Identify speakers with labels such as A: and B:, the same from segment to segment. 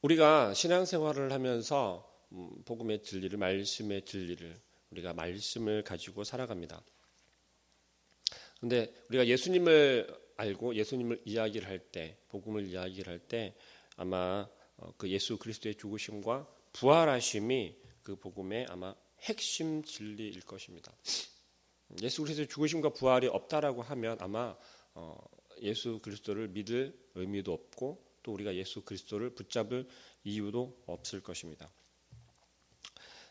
A: 우리가 신앙생활을 하면서 복음의 진리를, 말씀의 진리를, 우리가 말씀을 가지고 살아갑니다. 그런데 우리가 예수님을 알고 예수님을 이야기를 할 때, 복음을 이야기를 할 때 아마 그 예수 그리스도의 죽으심과 부활하심이 그 복음의 아마 핵심 진리일 것입니다. 예수 그리스도의 죽으심과 부활이 없다라고 하면 아마 예수 그리스도를 믿을 의미도 없고 또 우리가 예수 그리스도를 붙잡을 이유도 없을 것입니다.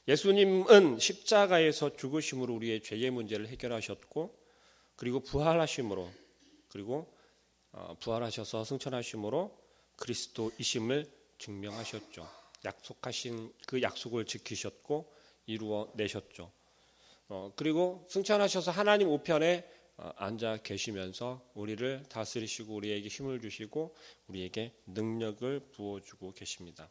A: 예수님은 십자가에서 죽으심으로 우리의 죄의 문제를 해결하셨고, 그리고 부활하심으로, 그리고 부활하셔서 승천하심으로 그리스도이심을 증명하셨죠. 약속하신 그 약속을 지키셨고 이루어 내셨죠. 그리고 승천하셔서 하나님 우편에 앉아 계시면서 우리를 다스리시고 우리에게 힘을 주시고 우리에게 능력을 부어주고 계십니다.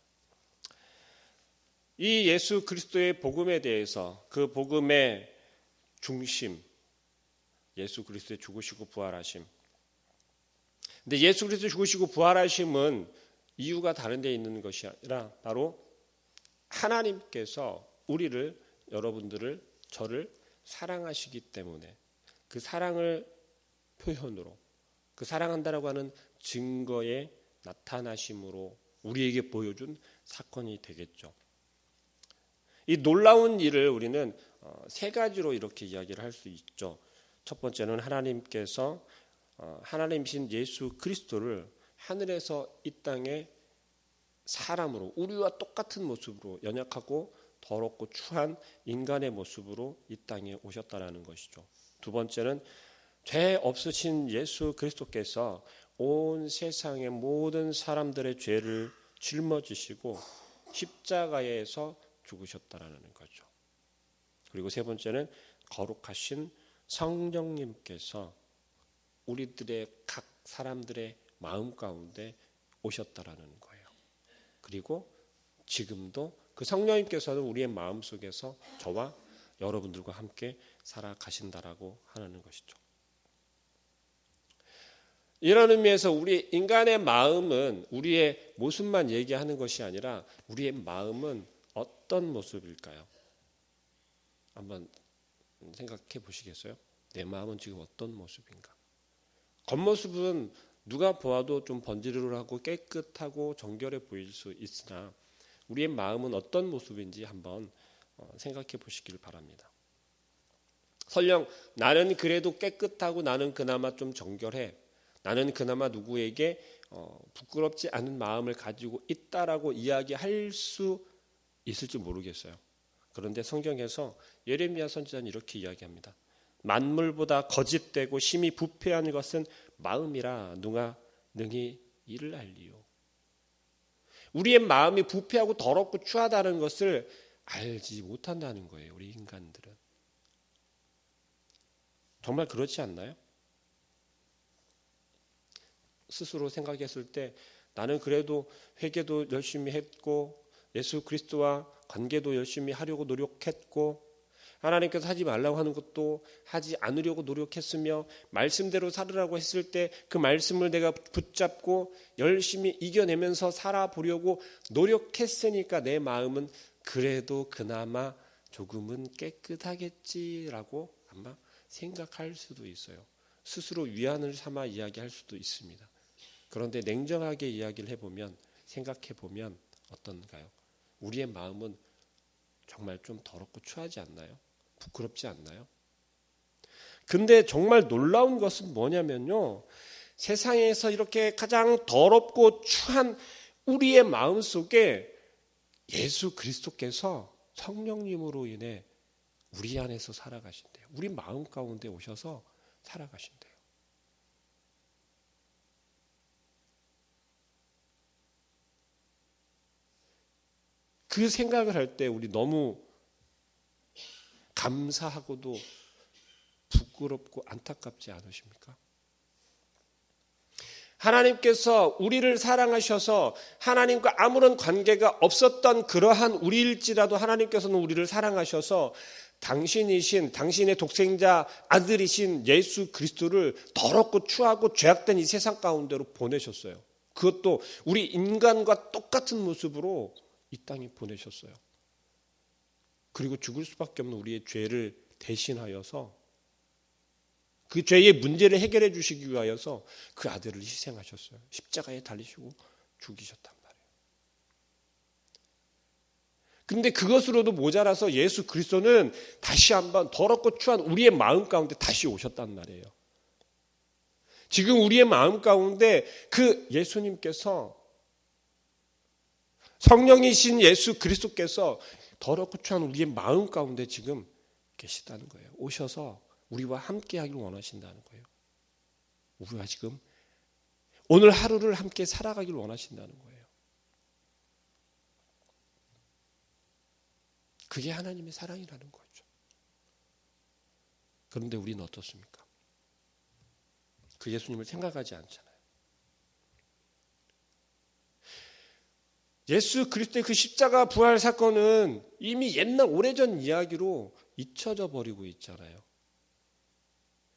A: 이 예수 그리스도의 복음에 대해서, 그 복음의 중심, 예수 그리스도의 죽으시고 부활하심. 근데 예수 그리스도 죽으시고 부활하심은 이유가 다른 데 있는 것이 아니라 바로 하나님께서 우리를, 여러분들을, 저를 사랑하시기 때문에 그 사랑을 표현으로, 그 사랑한다라고 하는 증거의 나타나심으로 우리에게 보여준 사건이 되겠죠. 이 놀라운 일을 우리는 세 가지로 이렇게 이야기를 할 수 있죠. 첫 번째는 하나님께서 하나님이신 예수 그리스도를 하늘에서 이 땅에 사람으로, 우리와 똑같은 모습으로, 연약하고 더럽고 추한 인간의 모습으로 이 땅에 오셨다라는 것이죠. 두 번째는 죄 없으신 예수 그리스도께서 온 세상의 모든 사람들의 죄를 짊어지시고 십자가에서 죽으셨다라는 거죠. 그리고 세 번째는 거룩하신 성령님께서 우리들의 각 사람들의 마음 가운데 오셨다라는 거예요. 그리고 지금도 그 성령님께서는 우리의 마음 속에서 저와 여러분들과 함께 살아가신다라고 하는 것이죠. 이런 의미에서 우리 인간의 마음은 우리의 모습만 얘기하는 것이 아니라 우리의 마음은 어떤 모습일까요? 한번 생각해 보시겠어요? 내 마음은 지금 어떤 모습인가? 겉모습은 누가 보아도 좀 번지르르하고 깨끗하고 정결해 보일 수 있으나 우리의 마음은 어떤 모습인지 한번 생각해 보시길 바랍니다. 설령 나는 그래도 깨끗하고 나는 그나마 좀 정결해, 나는 그나마 누구에게 부끄럽지 않은 마음을 가지고 있다라고 이야기할 수 있을지 모르겠어요. 그런데 성경에서 예레미야 선지자는 이렇게 이야기합니다. 만물보다 거짓되고 심히 부패한 것은 마음이라 누가 능히 이를 알리요. 우리의 마음이 부패하고 더럽고 추하다는 것을 알지 못한다는 거예요. 우리 인간들은. 정말 그렇지 않나요? 스스로 생각했을 때 나는 그래도 회개도 열심히 했고 예수 그리스도와 관계도 열심히 하려고 노력했고 하나님께서 하지 말라고 하는 것도 하지 않으려고 노력했으며 말씀대로 살으라고 했을 때 그 말씀을 내가 붙잡고 열심히 이겨내면서 살아보려고 노력했으니까 내 마음은 그래도 그나마 조금은 깨끗하겠지라고 아마 생각할 수도 있어요. 스스로 위안을 삼아 이야기할 수도 있습니다. 그런데 냉정하게 이야기를 해보면, 생각해보면 어떤가요? 우리의 마음은 정말 좀 더럽고 추하지 않나요? 부끄럽지 않나요? 근데 정말 놀라운 것은 뭐냐면요, 세상에서 이렇게 가장 더럽고 추한 우리의 마음 속에 예수 그리스도께서 성령님으로 인해 우리 안에서 살아가신대요. 우리 마음 가운데 오셔서 살아가신대요. 그 생각을 할 때 우리 너무 감사하고도 부끄럽고 안타깝지 않으십니까? 하나님께서 우리를 사랑하셔서 하나님과 아무런 관계가 없었던 그러한 우리일지라도 하나님께서는 우리를 사랑하셔서 당신의 독생자 아들이신 예수 그리스도를 더럽고 추하고 죄악된 이 세상 가운데로 보내셨어요. 그것도 우리 인간과 똑같은 모습으로 이 땅에 보내셨어요. 그리고 죽을 수밖에 없는 우리의 죄를 대신하여서 그 죄의 문제를 해결해 주시기 위하여서 그 아들을 희생하셨어요. 십자가에 달리시고 죽이셨단 말이에요. 그런데 그것으로도 모자라서 예수 그리스도는 다시 한번 더럽고 추한 우리의 마음 가운데 다시 오셨단 말이에요. 지금 우리의 마음 가운데 그 예수님께서 성령이신 예수 그리스도께서 더럽고 추한 우리의 마음 가운데 지금 계시다는 거예요. 오셔서 우리와 함께 하기를 원하신다는 거예요. 우리와 지금 오늘 하루를 함께 살아가기를 원하신다는 거예요. 그게 하나님의 사랑이라는 거죠. 그런데 우리는 어떻습니까? 그 예수님을 생각하지 않잖아요. 예수 그리스도의 그 십자가 부활 사건은 이미 옛날 오래전 이야기로 잊혀져 버리고 있잖아요.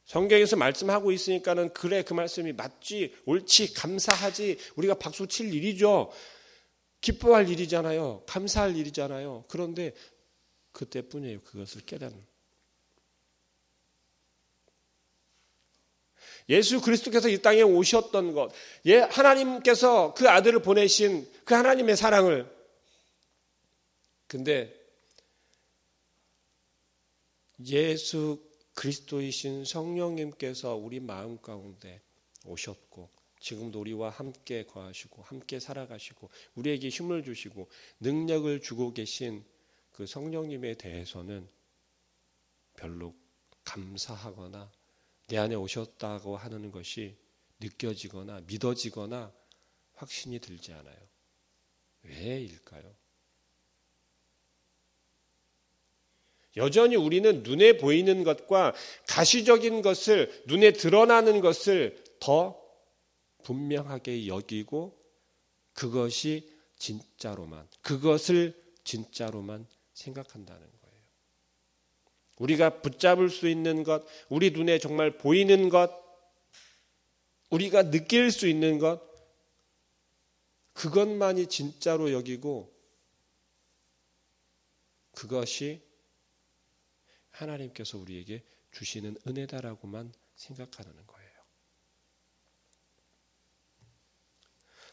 A: 성경에서 말씀하고 있으니까는 그래 그 말씀이 맞지 옳지 감사하지 우리가 박수 칠 일이죠. 기뻐할 일이잖아요. 감사할 일이잖아요. 그런데 그때뿐이에요. 그것을 깨닫는. 예수 그리스도께서 이 땅에 오셨던 것, 하나님께서 그 아들을 보내신 그 하나님의 사랑을, 근데 예수 그리스도이신 성령님께서 우리 마음 가운데 오셨고 지금도 우리와 함께 거하시고 함께 살아가시고 우리에게 힘을 주시고 능력을 주고 계신 그 성령님에 대해서는 별로 감사하거나 내 안에 오셨다고 하는 것이 느껴지거나 믿어지거나 확신이 들지 않아요. 왜일까요? 여전히 우리는 눈에 보이는 것과 가시적인 것을, 눈에 드러나는 것을 더 분명하게 여기고 그것이 진짜로만, 그것을 진짜로만 생각한다는 거예요. 우리가 붙잡을 수 있는 것, 우리 눈에 정말 보이는 것, 우리가 느낄 수 있는 것, 그것만이 진짜로 여기고 그것이 하나님께서 우리에게 주시는 은혜다라고만 생각하는 거예요.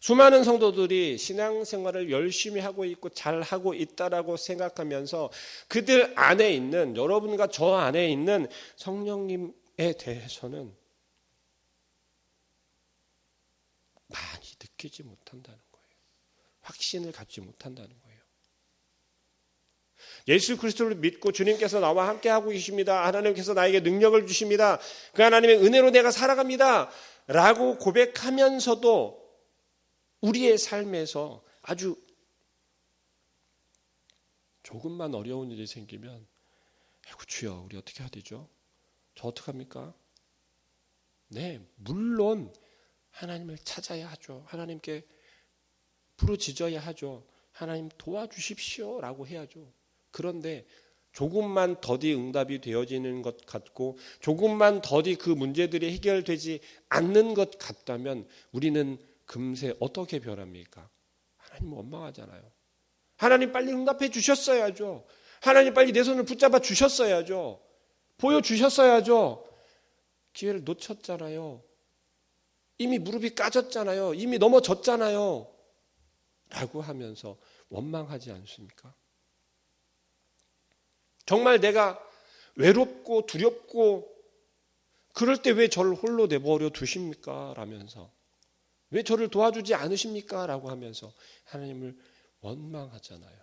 A: 수많은 성도들이 신앙생활을 열심히 하고 있고 잘하고 있다라고 생각하면서 그들 안에 있는, 여러분과 저 안에 있는 성령님에 대해서는 많이 느끼지 못한다는 거예요. 확신을 갖지 못한다는 거예요. 예수 그리스도를 믿고 주님께서 나와 함께 하고 계십니다. 하나님께서 나에게 능력을 주십니다. 그 하나님의 은혜로 내가 살아갑니다. 라고 고백하면서도 우리의 삶에서 아주 조금만 어려운 일이 생기면 아이고 주여 우리 어떻게 해야 되죠? 저 어떡합니까? 네, 물론 하나님을 찾아야 하죠. 하나님께 부르짖어야 하죠. 하나님 도와주십시오 라고 해야죠. 그런데 조금만 더디 응답이 되어지는 것 같고 조금만 더디 그 문제들이 해결되지 않는 것 같다면 우리는 금세 어떻게 변합니까? 하나님 원망하잖아요. 하나님 빨리 응답해 주셨어야죠. 하나님 빨리 내 손을 붙잡아 주셨어야죠. 보여주셨어야죠. 기회를 놓쳤잖아요. 이미 무릎이 까졌잖아요. 이미 넘어졌잖아요. 라고 하면서 원망하지 않습니까? 정말 내가 외롭고 두렵고 그럴 때 왜 저를 홀로 내버려 두십니까? 라면서 왜 저를 도와주지 않으십니까? 라고 하면서 하나님을 원망하잖아요.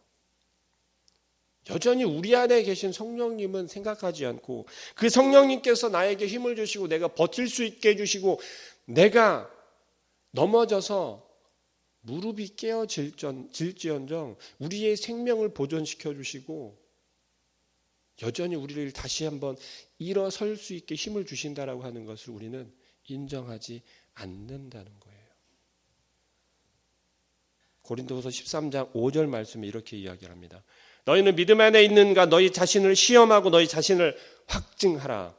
A: 여전히 우리 안에 계신 성령님은 생각하지 않고 그 성령님께서 나에게 힘을 주시고 내가 버틸 수 있게 해주시고 내가 넘어져서 무릎이 깨어질지언정 우리의 생명을 보존시켜 주시고 여전히 우리를 다시 한번 일어설 수 있게 힘을 주신다라고 하는 것을 우리는 인정하지 않는다는 거예요. 고린도후서 13장 5절 말씀에 이렇게 이야기를 합니다. 너희는 믿음 안에 있는가? 너희 자신을 시험하고 너희 자신을 확증하라.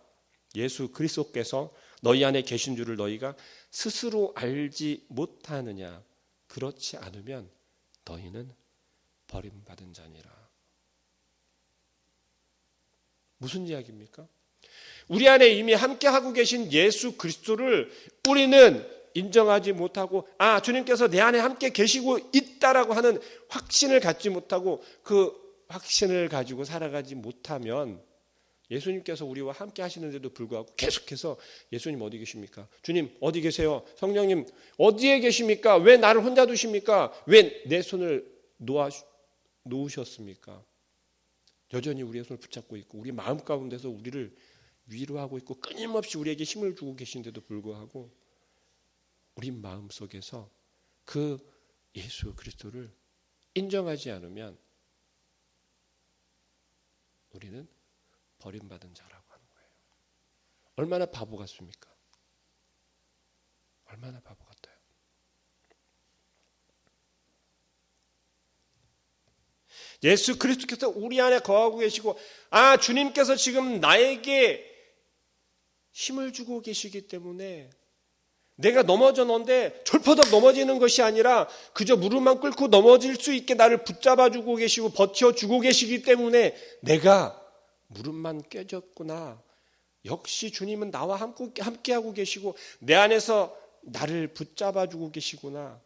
A: 예수 그리스도께서 너희 안에 계신 줄을 너희가 스스로 알지 못하느냐? 그렇지 않으면 너희는 버림받은 자니라. 무슨 이야기입니까? 우리 안에 이미 함께하고 계신 예수 그리스도를 우리는 인정하지 못하고 주님께서 내 안에 함께 계시고 있다라고 하는 확신을 갖지 못하고 그 확신을 가지고 살아가지 못하면 예수님께서 우리와 함께 하시는데도 불구하고 계속해서 예수님 어디 계십니까? 주님 어디 계세요? 성령님 어디에 계십니까? 왜 나를 혼자 두십니까? 왜 내 손을 놓으셨습니까? 여전히 우리의 손을 붙잡고 있고 우리 마음 가운데서 우리를 위로하고 있고 끊임없이 우리에게 힘을 주고 계신데도 불구하고 우리 마음속에서 그 예수 그리스도를 인정하지 않으면 우리는 버림받은 자라고 하는 거예요. 얼마나 바보 같습니까? 얼마나 바보 같아요. 예수 그리스도께서 우리 안에 거하고 계시고 주님께서 지금 나에게 힘을 주고 계시기 때문에 내가 넘어졌는데 졸퍼덕 넘어지는 것이 아니라 그저 무릎만 꿇고 넘어질 수 있게 나를 붙잡아주고 계시고 버텨주고 계시기 때문에 내가 무릎만 깨졌구나. 역시 주님은 나와 함께하고 계시고 내 안에서 나를 붙잡아주고 계시구나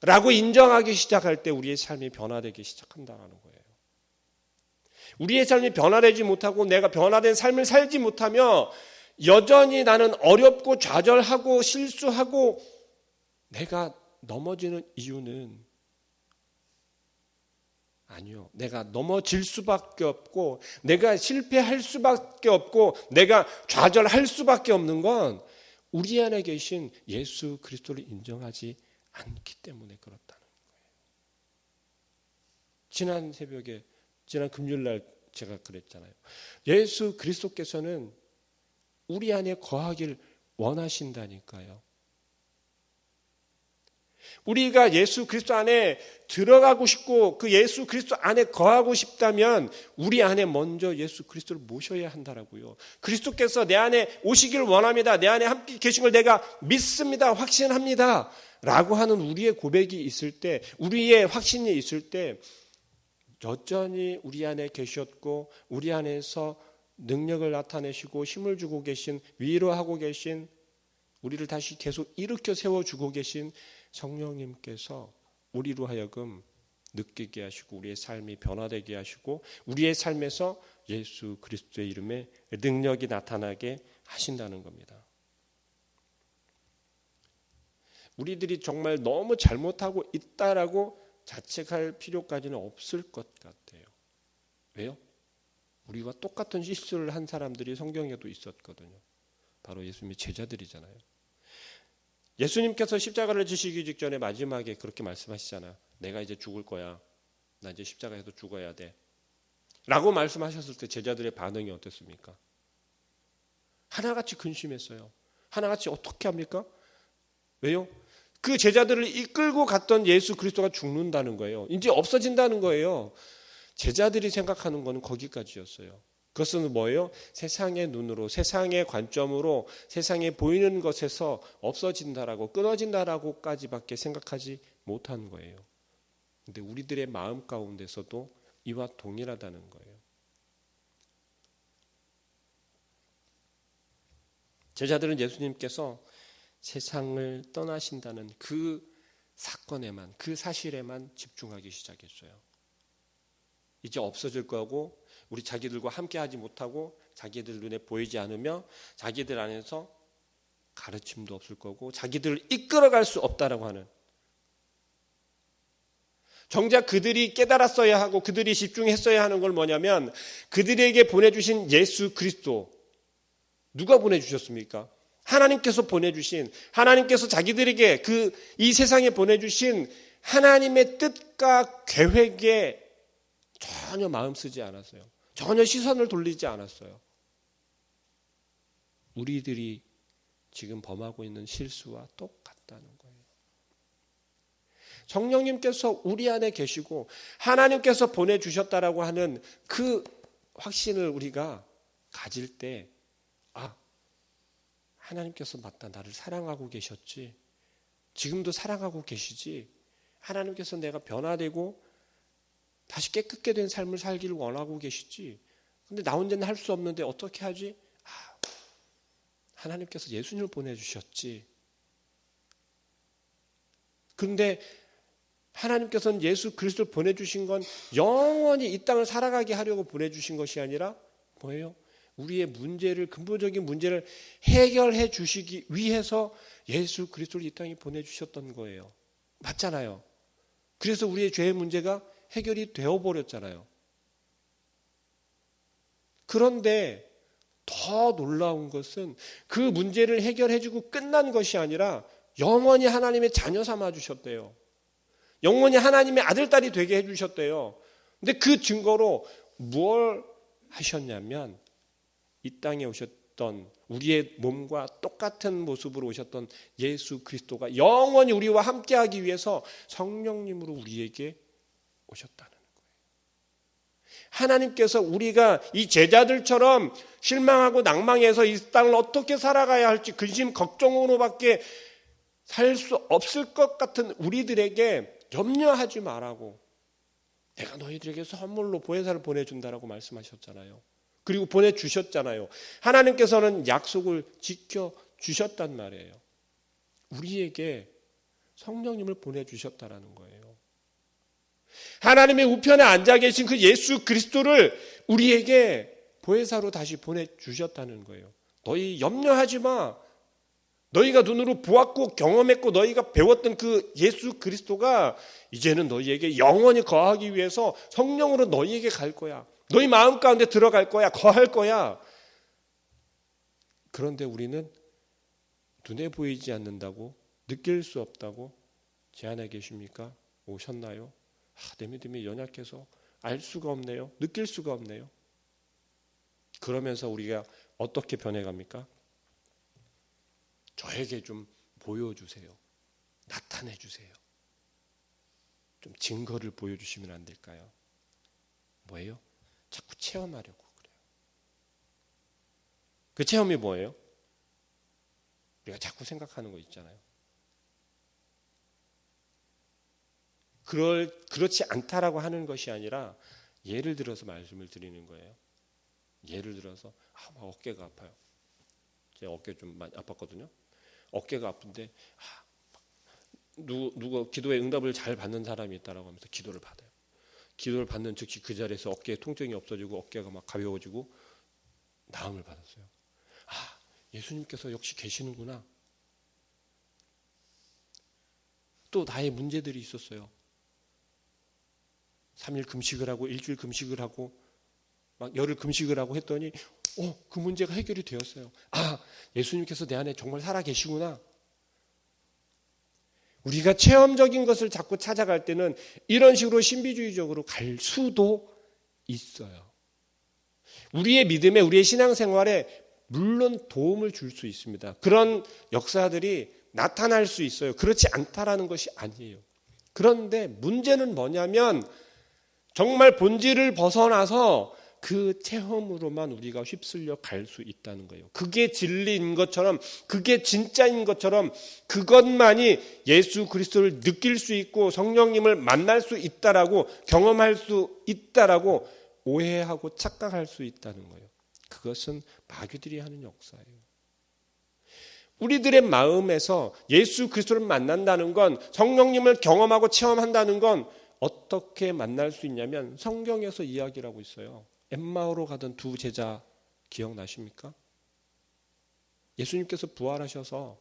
A: 라고 인정하기 시작할 때 우리의 삶이 변화되기 시작한다는 거예요. 우리의 삶이 변화되지 못하고 내가 변화된 삶을 살지 못하며 여전히 나는 어렵고 좌절하고 실수하고 내가 넘어지는 이유는 아니요. 내가 넘어질 수밖에 없고 내가 실패할 수밖에 없고 내가 좌절할 수밖에 없는 건 우리 안에 계신 예수 그리스도를 인정하지 않기 때문에 그렇다는 거예요. 지난 새벽에 지난 금요일날 제가 그랬잖아요. 예수 그리스도께서는 우리 안에 거하길 원하신다니까요. 우리가 예수 그리스도 안에 들어가고 싶고 그 예수 그리스도 안에 거하고 싶다면 우리 안에 먼저 예수 그리스도를 모셔야 한다라고요. 그리스도께서 내 안에 오시길 원합니다. 내 안에 함께 계신 걸 내가 믿습니다. 확신합니다. 라고 하는 우리의 고백이 있을 때, 우리의 확신이 있을 때 여전히 우리 안에 계셨고 우리 안에서 능력을 나타내시고 힘을 주고 계신, 위로하고 계신, 우리를 다시 계속 일으켜 세워주고 계신 성령님께서 우리로 하여금 느끼게 하시고 우리의 삶이 변화되게 하시고 우리의 삶에서 예수 그리스도의 이름에 능력이 나타나게 하신다는 겁니다. 우리들이 정말 너무 잘못하고 있다라고 자책할 필요까지는 없을 것 같아요. 왜요? 우리와 똑같은 실수를 한 사람들이 성경에도 있었거든요. 바로 예수님의 제자들이잖아요. 예수님께서 십자가를 지시기 직전에 마지막에 그렇게 말씀하시잖아요. 내가 이제 죽을 거야. 나 이제 십자가에서 죽어야 돼. 라고 말씀하셨을 때 제자들의 반응이 어땠습니까? 하나같이 근심했어요. 하나같이 어떻게 합니까? 왜요? 그 제자들을 이끌고 갔던 예수 그리스도가 죽는다는 거예요. 이제 없어진다는 거예요. 제자들이 생각하는 건 거기까지였어요. 그것은 뭐예요? 세상의 눈으로, 세상의 관점으로, 세상에 보이는 것에서 없어진다라고, 끊어진다라고까지밖에 생각하지 못한 거예요. 근데 우리들의 마음 가운데서도 이와 동일하다는 거예요. 제자들은 예수님께서 세상을 떠나신다는 그 사건에만, 그 사실에만 집중하기 시작했어요. 이제 없어질 거고 우리 자기들과 함께하지 못하고 자기들 눈에 보이지 않으며 자기들 안에서 가르침도 없을 거고 자기들을 이끌어갈 수 없다라고 하는, 정작 그들이 깨달았어야 하고 그들이 집중했어야 하는 걸 뭐냐면 그들에게 보내주신 예수 그리스도, 누가 보내주셨습니까? 하나님께서 보내주신, 하나님께서 자기들에게 이 세상에 보내주신 하나님의 뜻과 계획에 전혀 마음 쓰지 않았어요. 전혀 시선을 돌리지 않았어요. 우리들이 지금 범하고 있는 실수와 똑같다는 거예요. 성령님께서 우리 안에 계시고 하나님께서 보내주셨다라고 하는 그 확신을 우리가 가질 때 하나님께서 맞다, 나를 사랑하고 계셨지, 지금도 사랑하고 계시지, 하나님께서 내가 변화되고 다시 깨끗게 된 삶을 살기를 원하고 계시지, 근데 나 혼자는 할 수 없는데 어떻게 하지? 하나님께서 예수님을 보내주셨지. 그런데 하나님께서는 예수 그리스도를 보내주신 건 영원히 이 땅을 살아가게 하려고 보내주신 것이 아니라 뭐예요? 우리의 문제를, 근본적인 문제를 해결해 주시기 위해서 예수 그리스도를 이 땅에 보내주셨던 거예요. 맞잖아요. 그래서 우리의 죄의 문제가 해결이 되어버렸잖아요. 그런데 더 놀라운 것은 그 문제를 해결해주고 끝난 것이 아니라 영원히 하나님의 자녀 삼아주셨대요. 영원히 하나님의 아들, 딸이 되게 해주셨대요. 근데 그 증거로 뭘 하셨냐면 이 땅에 오셨던 우리의 몸과 똑같은 모습으로 오셨던 예수 그리스도가 영원히 우리와 함께하기 위해서 성령님으로 우리에게 오셨다는 거예요. 하나님께서 우리가 이 제자들처럼 실망하고 낭망해서 이 땅을 어떻게 살아가야 할지 근심 걱정으로밖에 살 수 없을 것 같은 우리들에게 염려하지 말라고, 내가 너희들에게 선물로 보혜사를 보내준다라고 말씀하셨잖아요. 그리고 보내주셨잖아요. 하나님께서는 약속을 지켜주셨단 말이에요. 우리에게 성령님을 보내주셨다라는 거예요. 하나님의 우편에 앉아 계신 그 예수 그리스도를 우리에게 보혜사로 다시 보내주셨다는 거예요. 너희 염려하지 마. 너희가 눈으로 보았고 경험했고 너희가 배웠던 그 예수 그리스도가 이제는 너희에게 영원히 거하기 위해서 성령으로 너희에게 갈 거야. 너희 마음 가운데 들어갈 거야. 거할 거야. 그런데 우리는 눈에 보이지 않는다고, 느낄 수 없다고 제 안에 계십니까? 오셨나요? 내 믿음이 연약해서 알 수가 없네요. 느낄 수가 없네요. 그러면서 우리가 어떻게 변해갑니까? 저에게 좀 보여주세요. 나타내주세요. 좀 증거를 보여주시면 안 될까요? 뭐예요? 자꾸 체험하려고 그래요. 그 체험이 뭐예요? 우리가 자꾸 생각하는 거 있잖아요. 그렇지 않다라고 하는 것이 아니라 예를 들어서 말씀을 드리는 거예요. 예를 들어서 어깨가 아파요. 제 어깨 좀 많이 아팠거든요. 어깨가 아픈데 누가 기도에 응답을 잘 받는 사람이 있다라고 하면서 기도를 받아요. 기도를 받는 즉시 그 자리에서 어깨에 통증이 없어지고 어깨가 막 가벼워지고 나음을 받았어요. 예수님께서 역시 계시는구나. 또 나의 문제들이 있었어요. 3일 금식을 하고 일주일 금식을 하고 막 열흘 금식을 하고 했더니 그 문제가 해결이 되었어요. 예수님께서 내 안에 정말 살아 계시구나. 우리가 체험적인 것을 자꾸 찾아갈 때는 이런 식으로 신비주의적으로 갈 수도 있어요. 우리의 믿음에, 우리의 신앙생활에 물론 도움을 줄 수 있습니다. 그런 역사들이 나타날 수 있어요. 그렇지 않다라는 것이 아니에요. 그런데 문제는 뭐냐면 정말 본질을 벗어나서 그 체험으로만 우리가 휩쓸려 갈 수 있다는 거예요. 그게 진리인 것처럼, 그게 진짜인 것처럼, 그것만이 예수 그리스도를 느낄 수 있고 성령님을 만날 수 있다라고, 경험할 수 있다라고 오해하고 착각할 수 있다는 거예요. 그것은 마귀들이 하는 역사예요. 우리들의 마음에서 예수 그리스도를 만난다는 건, 성령님을 경험하고 체험한다는 건 어떻게 만날 수 있냐면 성경에서 이야기를 하고 있어요. 엠마오로 가던 두 제자 기억나십니까? 예수님께서 부활하셔서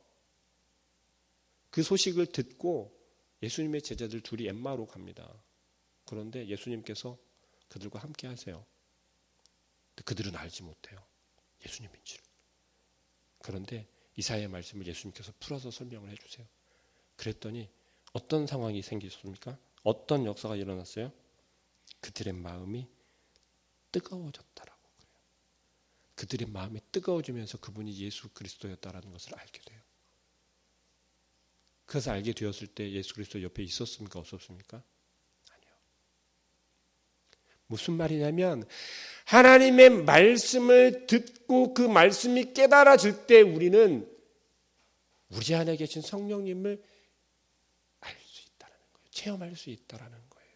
A: 그 소식을 듣고 예수님의 제자들 둘이 엠마오로 갑니다. 그런데 예수님께서 그들과 함께 하세요. 그들은 알지 못해요. 예수님인지를. 그런데 이사야의 말씀을 예수님께서 풀어서 설명을 해주세요. 그랬더니 어떤 상황이 생겼습니까? 어떤 역사가 일어났어요? 그들의 마음이 뜨거워졌다라고 그래요. 그들의 마음이 뜨거워지면서 그분이 예수 그리스도였다라는 것을 알게 돼요. 그래서 알게 되었을 때 예수 그리스도 옆에 있었습니까? 없었습니까? 아니요. 무슨 말이냐면 하나님의 말씀을 듣고 그 말씀이 깨달아질 때 우리는 우리 안에 계신 성령님을 알 수 있다는 거예요. 체험할 수 있다는 거예요.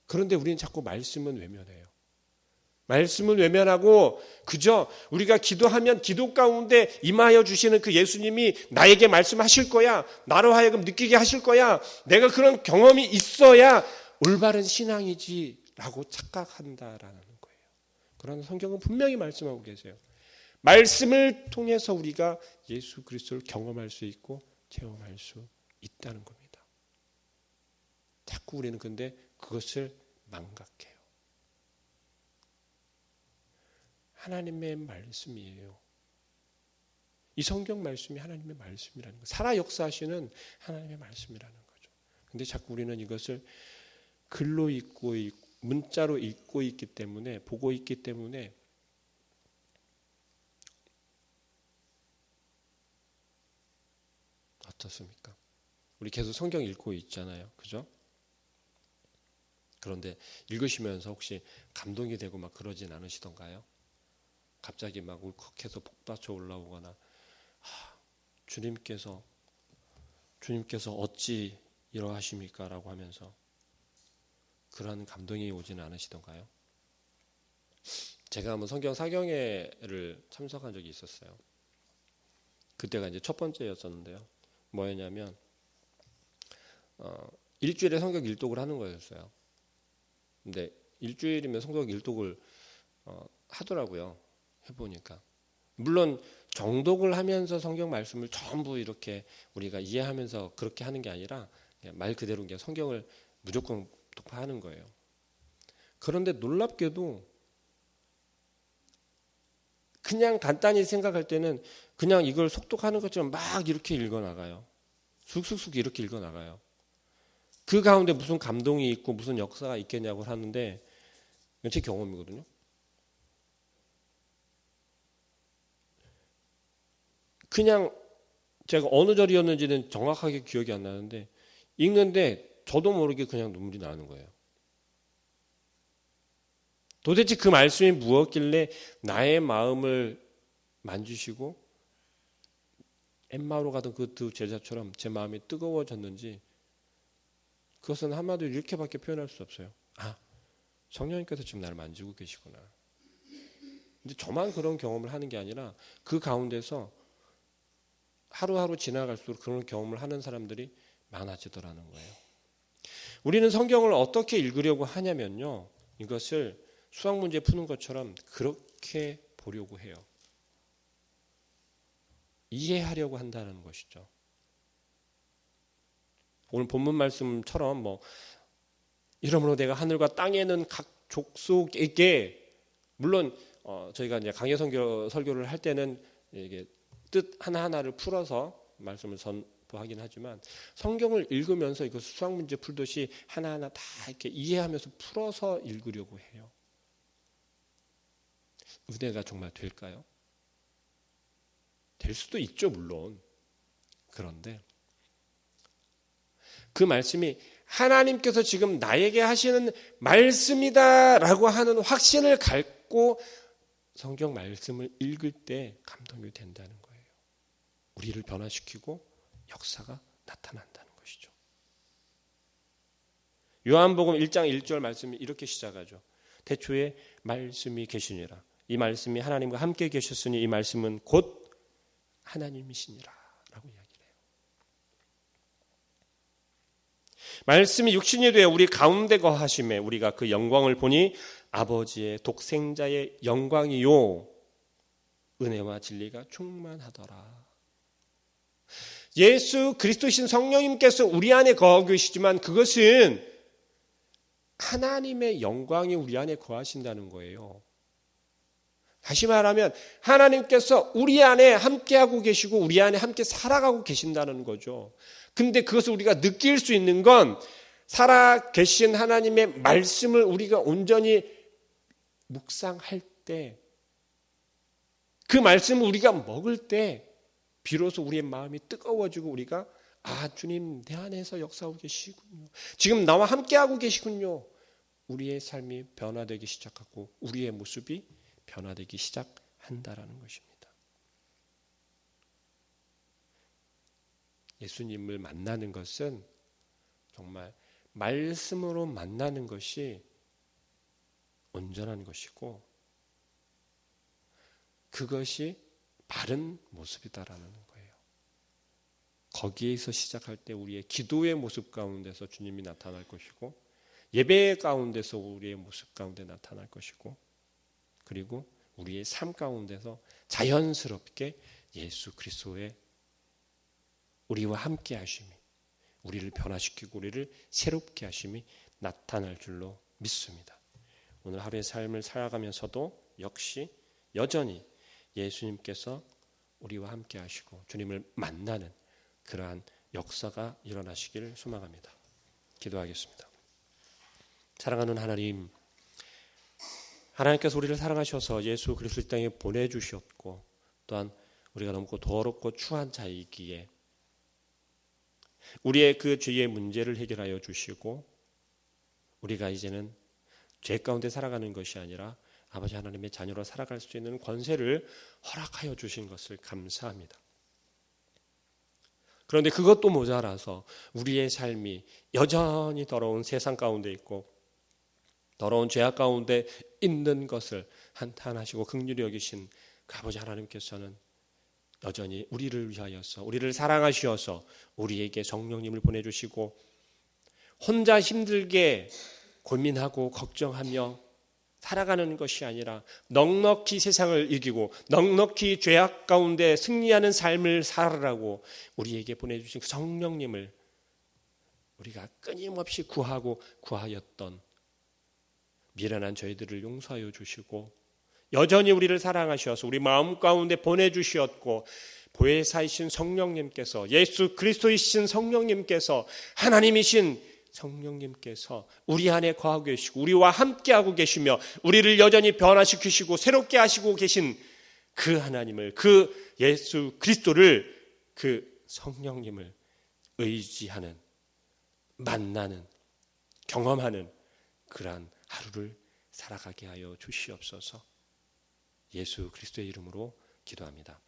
A: 그런데 우리는 자꾸 말씀은 외면해요. 말씀을 외면하고 그저 우리가 기도하면 기도 가운데 임하여 주시는 그 예수님이 나에게 말씀하실 거야. 나로 하여금 느끼게 하실 거야. 내가 그런 경험이 있어야 올바른 신앙이지라고 착각한다라는 거예요. 그러나 성경은 분명히 말씀하고 계세요. 말씀을 통해서 우리가 예수 그리스도를 경험할 수 있고 체험할 수 있다는 겁니다. 자꾸 우리는 근데 그것을 망각해요. 하나님의 말씀이에요. 이 성경 말씀이 하나님의 말씀이라는 거. 살아 역사하시는 하나님의 말씀이라는 거죠. 근데 자꾸 우리는 이것을 글로 읽고 문자로 읽고 있기 때문에 보고 있기 때문에 어떻습니까? 우리 계속 성경 읽고 있잖아요. 그죠? 그런데 읽으시면서 혹시 감동이 되고 막 그러진 않으시던가요? 갑자기 막 울컥해서 복받쳐 올라오거나 주님께서 어찌 이러하십니까? 라고 하면서 그런 감동이 오지는 않으시던가요? 제가 한번 성경 사경회를 참석한 적이 있었어요. 그때가 이제 첫 번째였었는데요. 뭐였냐면 일주일에 성경 일독을 하는 거였어요. 근데 일주일이면 성경 일독을 하더라고요. 해보니까 물론 정독을 하면서 성경 말씀을 전부 이렇게 우리가 이해하면서 그렇게 하는 게 아니라 그냥 말 그대로 그냥 성경을 무조건 독파하는 거예요. 그런데 놀랍게도 그냥 간단히 생각할 때는 그냥 이걸 속독하는 것처럼 막 이렇게 읽어나가요. 쑥쑥쑥 이렇게 읽어나가요. 그 가운데 무슨 감동이 있고 무슨 역사가 있겠냐고 하는데 이건 제 경험이거든요. 그냥 제가 어느 절이었는지는 정확하게 기억이 안 나는데 읽는데 저도 모르게 그냥 눈물이 나는 거예요. 도대체 그 말씀이 무엇길래 나의 마음을 만지시고 엠마오로 가던 그 두 제자처럼 제 마음이 뜨거워졌는지 그것은 한마디로 이렇게밖에 표현할 수 없어요. 성령님께서 지금 나를 만지고 계시구나. 근데 저만 그런 경험을 하는 게 아니라 그 가운데서 하루하루 지나갈수록 그런 경험을 하는 사람들이 많아지더라는 거예요. 우리는 성경을 어떻게 읽으려고 하냐면요. 이것을 수학문제 푸는 것처럼 그렇게 보려고 해요. 이해하려고 한다는 것이죠. 오늘 본문 말씀처럼 이러므로 내가 하늘과 땅에 있는 각 족속에게 물론 저희가 이제 강해 설교를 할 때는 이게 뜻 하나하나를 풀어서 말씀을 선포하긴 하지만 성경을 읽으면서 이거 수학 문제 풀듯이 하나하나 다 이렇게 이해하면서 풀어서 읽으려고 해요. 은혜가 정말 될까요? 될 수도 있죠, 물론. 그런데 그 말씀이 하나님께서 지금 나에게 하시는 말씀이다라고 하는 확신을 갖고 성경 말씀을 읽을 때 감동이 된다는 거예요. 우리를 변화시키고 역사가 나타난다는 것이죠. 요한복음 1장 1절 말씀이 이렇게 시작하죠. 태초에 말씀이 계시니라. 이 말씀이 하나님과 함께 계셨으니 이 말씀은 곧 하나님이시니라 라고 이야기를 해요. 말씀이 육신이 되어 우리 가운데 거하심에 우리가 그 영광을 보니 아버지의 독생자의 영광이요 은혜와 진리가 충만하더라. 예수 그리스도신 성령님께서 우리 안에 거하고 계시지만 그것은 하나님의 영광이 우리 안에 거하신다는 거예요. 다시 말하면 하나님께서 우리 안에 함께하고 계시고 우리 안에 함께 살아가고 계신다는 거죠. 근데 그것을 우리가 느낄 수 있는 건 살아 계신 하나님의 말씀을 우리가 온전히 묵상할 때 그 말씀을 우리가 먹을 때 비로소 우리의 마음이 뜨거워지고 우리가 주님 내 안에서 역사하고 계시군요. 지금 나와 함께하고 계시군요. 우리의 삶이 변화되기 시작하고 우리의 모습이 변화되기 시작한다라는 것입니다. 예수님을 만나는 것은 정말 말씀으로 만나는 것이 온전한 것이고 그것이 바른 모습이다라는 거예요. 거기에서 시작할 때 우리의 기도의 모습 가운데서 주님이 나타날 것이고 예배 가운데서 우리의 모습 가운데 나타날 것이고 그리고 우리의 삶 가운데서 자연스럽게 예수 그리스도의 우리와 함께 하심이 우리를 변화시키고 우리를 새롭게 하심이 나타날 줄로 믿습니다. 오늘 하루의 삶을 살아가면서도 역시 여전히 예수님께서 우리와 함께 하시고 주님을 만나는 그러한 역사가 일어나시기를 소망합니다. 기도하겠습니다. 사랑하는 하나님, 하나님께서 우리를 사랑하셔서 예수 그리스도 이 땅에 보내주셨고 또한 우리가 너무 더럽고 추한 자이기에 우리의 그 죄의 문제를 해결하여 주시고 우리가 이제는 죄 가운데 살아가는 것이 아니라 아버지 하나님의 자녀로 살아갈 수 있는 권세를 허락하여 주신 것을 감사합니다. 그런데 그것도 모자라서 우리의 삶이 여전히 더러운 세상 가운데 있고 더러운 죄악 가운데 있는 것을 한탄하시고 긍휼히 여기신 아버지 하나님께서는 여전히 우리를 위하여서 우리를 사랑하시어서 우리에게 성령님을 보내주시고 혼자 힘들게 고민하고 걱정하며 살아가는 것이 아니라 넉넉히 세상을 이기고 넉넉히 죄악 가운데 승리하는 삶을 살아라고 우리에게 보내주신 그 성령님을 우리가 끊임없이 구하고 구하였던 미련한 저희들을 용서하여 주시고 여전히 우리를 사랑하셔서 우리 마음 가운데 보내주셨고 보혜사이신 성령님께서 예수 그리스도이신 성령님께서 하나님이신 성령님께서 우리 안에 거하고 계시고 우리와 함께하고 계시며 우리를 여전히 변화시키시고 새롭게 하시고 계신 그 하나님을 그 예수 그리스도를 그 성령님을 의지하는 만나는 경험하는 그러한 하루를 살아가게 하여 주시옵소서. 예수 그리스도의 이름으로 기도합니다.